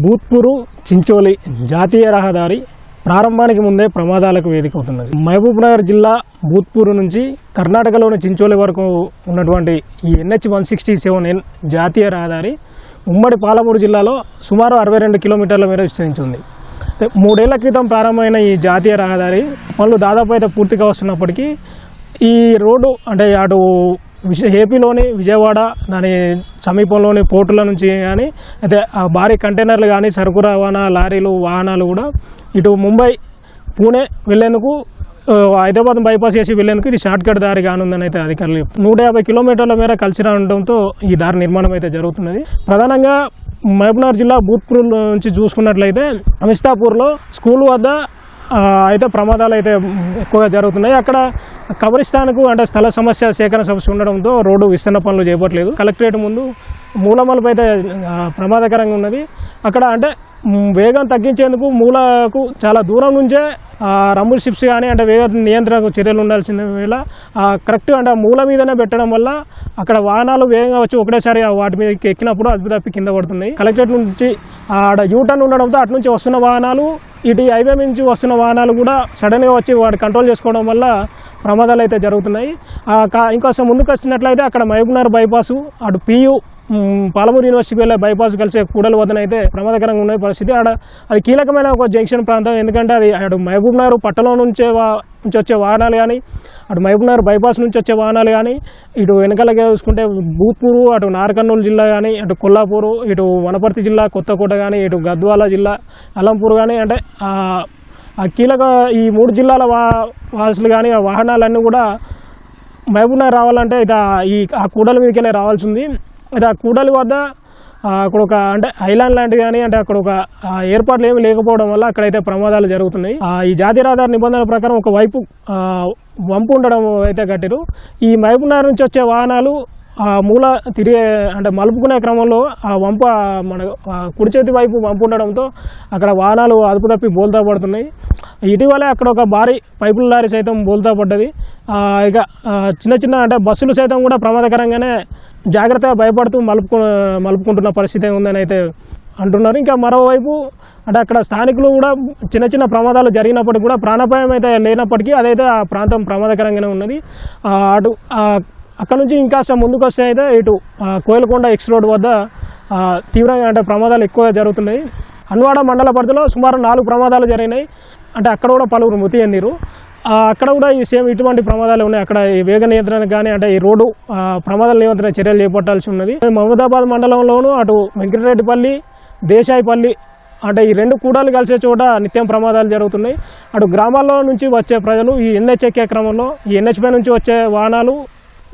భూత్పూర్ చించోలి జాతీయ రహదారి ప్రారంభానికి ముందే ప్రమాదాలకు వేదిక అవుతున్నది. మహబూబ్నగర్ జిల్లా భూత్పూర్ నుంచి కర్ణాటకలోని చించోలి వరకు ఉన్నటువంటి ఈ NH-167N జాతీయ రహదారి ఉమ్మడి పాలమూరు జిల్లాలో సుమారు 62 కిలోమీటర్ల మేర విస్తరించింది. 3 ఏళ్ల క్రితం ప్రారంభమైన ఈ జాతీయ రహదారి పనులు దాదాపు అయితే పూర్తిగా వస్తున్నప్పటికీ ఈ రోడ్డు అంటే అటు ఏపీలోని విజయవాడ దాని సమీపంలోని పోర్టుల నుంచి కానీ అయితే భారీ కంటైనర్లు కానీ సరుకు రవాణా లారీలు వాహనాలు కూడా ఇటు ముంబై పూణే వెళ్లేందుకు హైదరాబాద్ బైపాస్ చేసి వెళ్లేందుకు ఇది షార్ట్ కట్ దారి కానుందని అయితే అధికారులు 150 కిలోమీటర్ల మేర కలిసి రావడంతో ఈ దారి నిర్మాణం అయితే జరుగుతున్నది. ప్రధానంగా మహబూబ్నగర్ జిల్లా భూత్పూర్ నుంచి చూసుకున్నట్లయితే అమిస్తాపూర్లో స్కూల్ వద్ద అయితే ప్రమాదాలు అయితే ఎక్కువగా జరుగుతున్నాయి. అక్కడ కబరిస్తాన్కు అంటే స్థల సమస్య సేకరణ సమస్య ఉండడంతో రోడ్డు విస్తరణ పనులు చేపట్టలేదు. కలెక్టరేట్ ముందు మూలమలుపు అయితే ప్రమాదకరంగా ఉన్నది. అక్కడ అంటే వేగం తగ్గించేందుకు మూలకు చాలా దూరం నుంచే రంబుల్ షిప్స్ కానీ అంటే వేగ నియంత్రణకు చర్యలు ఉండాల్సిన వేళ కరెక్ట్ అంటే మూల మీదనే పెట్టడం వల్ల అక్కడ వాహనాలు వేగంగా వచ్చి ఒకటేసారి వాటి మీద ఎక్కినప్పుడు అదుపు తప్పి కింద పడుతున్నాయి. కలెక్టరేట్ నుంచి ఆడ యూటర్న్ ఉండడంతో అటు నుంచి వస్తున్న వాహనాలు ఇటు హైవే నుంచి వస్తున్న వాహనాలు కూడా సడన్గా వచ్చి వాటి కంట్రోల్ చేసుకోవడం వల్ల ప్రమాదాలు అయితే జరుగుతున్నాయి. ఇంకొక ముందుకు వచ్చినట్లయితే అక్కడ మహబూబ్నగర్ బైపాసు అటు PU పాలమూరు యూనివర్సిటీ వెళ్ళే బైపాస్ కలిసే కూడలి వద్దనైతే ప్రమాదకరంగా ఉన్న పరిస్థితి. అది కీలకమైన ఒక జంక్షన్ ప్రాంతం. ఎందుకంటే అది అటు మహబూబ్నగర్ పట్టణం నుంచి వచ్చే వాహనాలు కానీ అటు మహబూబ్నగర్ బైపాస్ నుంచి వచ్చే వాహనాలు కానీ ఇటు వెనకాలగా చూసుకుంటే భూత్పూరు అటు నార్కర్నూలు జిల్లా కానీ అటు కొల్లాపూరు ఇటు వనపర్తి జిల్లా కొత్తకోట కానీ ఇటు గద్వాల జిల్లా అలంపూర్ కానీ అంటే కీలక ఈ 3 జిల్లాల వాసులు కానీ ఆ వాహనాలన్నీ కూడా మహబూబ్నగర్ రావాలంటే ఆ కూడలి మీదకెళ్ళి రావాల్సి ఉంది. అయితే ఆ కూడలి వద్ద అక్కడ ఒక అంటే ఐలాండ్ లాంటిది కానీ అంటే అక్కడ ఒక ఏర్పాట్లు ఏమి లేకపోవడం వల్ల అక్కడైతే ప్రమాదాలు జరుగుతున్నాయి. ఈ జాతీయ రహదారి నిబంధనల ప్రకారం ఒక వైపు వంపు ఉండడం అయితే కట్టారు. ఈ మహబూబ్నగర్ నుంచి వచ్చే వాహనాలు మూల తిరిగే అంటే మలుపుకునే క్రమంలో ఆ వంప మన కుడి చేతి వైపు వంపు ఉండడంతో అక్కడ వాహనాలు అదుపు తప్పి బోల్తా పడుతున్నాయి. ఇటీవలే అక్కడ ఒక భారీ పైపుల లారీ సైతం బోల్తా పడ్డది. ఇక చిన్న అంటే బస్సులు సైతం కూడా ప్రమాదకరంగానే జాగ్రత్తగా భయపడుతూ మలుపుకుంటున్న పరిస్థితి ఉందని అయితే అంటున్నారు. ఇంకా మరోవైపు అంటే అక్కడ స్థానికులు కూడా చిన్న ప్రమాదాలు జరిగినప్పటికీ కూడా ప్రాణాపాయం అయితే లేనప్పటికీ అదైతే ఆ ప్రాంతం ప్రమాదకరంగానే ఉన్నది. అటు అక్కడ నుంచి ఇంకా ముందుకు వస్తే అయితే ఇటు కోయిలకొండ X రోడ్ వద్ద తీవ్రంగా అంటే ప్రమాదాలు ఎక్కువగా జరుగుతున్నాయి. హన్వాడ మండల పరిధిలో సుమారు 4 ప్రమాదాలు జరిగినాయి. అంటే అక్కడ కూడా పలువురు మృతి చెందారు. అక్కడ కూడా ఈ సేమ్ ఇటువంటి ప్రమాదాలు ఉన్నాయి. అక్కడ ఈ వేగ నియంత్రణ కానీ అంటే ఈ రోడ్డు ప్రమాదాల నియంత్రణ చర్యలు చేపట్టాల్సి ఉన్నది. మహమూదాబాద్ మండలంలోనూ అటు వెంకటరెడ్డిపల్లి దేశాయిపల్లి అంటే ఈ 2 కూడలు కలిసే చోట నిత్యం ప్రమాదాలు జరుగుతున్నాయి. అటు గ్రామాల్లో నుంచి వచ్చే ప్రజలు ఈ NH ఎక్కే క్రమంలో ఈ NH పై నుంచి వచ్చే వాహనాలు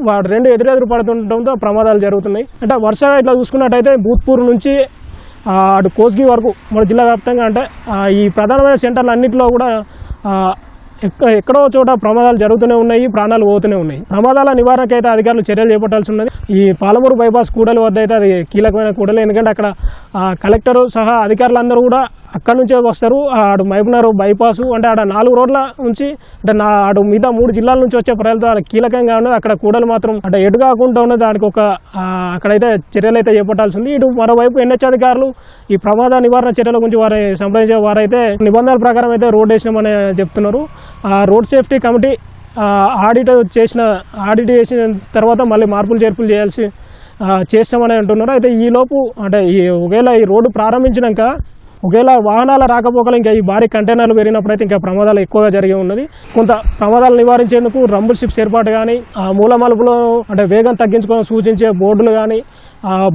వాడు 2 ఎదురెదురు పడుతుండటంతో ప్రమాదాలు జరుగుతున్నాయి. అంటే వరుసగా ఇట్లా చూసుకున్నట్టయితే భూత్పూర్ నుంచి అటు కోస్గి వరకు మన జిల్లా వ్యాప్తంగా అంటే ఈ ప్రధానమైన సెంటర్లు అన్నింటిలో కూడా ఎక్కడో చోట ప్రమాదాలు జరుగుతూనే ఉన్నాయి, ప్రాణాలు పోతూనే ఉన్నాయి. ప్రమాదాల నివారణకు అయితే అధికారులు చర్యలు చేపట్టాల్సి ఉన్నది. ఈ పాలమూరు బైపాస్ కూడలి వద్ద అయితే అది కీలకమైన కూడలి. ఎందుకంటే అక్కడ కలెక్టర్ సహా అధికారులందరూ కూడా అక్కడ నుంచే వస్తారు. అటు మహబూబ్నగర్ బైపాసు అంటే ఆడ 4 రోడ్ల నుంచి అంటే అటు మిగతా 3 జిల్లాల నుంచి వచ్చే ప్రజలతో కీలకంగా ఉన్నది. అక్కడ కూడలు మాత్రం అంటే ఎటు కాకుండా ఉన్నది. దానికి ఒక అక్కడైతే చర్యలు అయితే చేపట్టాల్సి ఉంది. ఇటు మరోవైపు NH అధికారులు ఈ ప్రమాద నివారణ చర్యల గురించి సంప్రదించే వారైతే నిబంధనల ప్రకారం అయితే రోడ్ వేసినామని చెప్తున్నారు. రోడ్ సేఫ్టీ కమిటీ ఆడిట్ చేసిన తర్వాత మళ్ళీ మార్పులు చేర్పులు చేస్తామని అంటున్నారు. అయితే ఈలోపు అంటే ఒకవేళ ఈ రోడ్డు ప్రారంభించినాక ఒకవేళ వాహనాల రాకపోకలు ఇంకా ఈ భారీ కంటైనర్లు పెరిగినప్పుడైతే ఇంకా ప్రమాదాలు ఎక్కువగా జరిగి ఉన్నది. కొంత ప్రమాదాలు నివారించేందుకు రంబుల్ షిప్స్ ఏర్పాటు కానీ మూల మలుపులో అంటే వేగం తగ్గించుకొని సూచించే బోర్డులు కానీ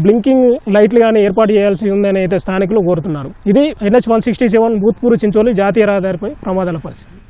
బ్లింకింగ్ లైట్లు కానీ ఏర్పాటు చేయాల్సి ఉందని అయితే స్థానికులు కోరుతున్నారు. ఇది NH-167 భూత్పూర్ చించోలి జాతీయ రహదారిపై ప్రమాదాల పరిస్థితి.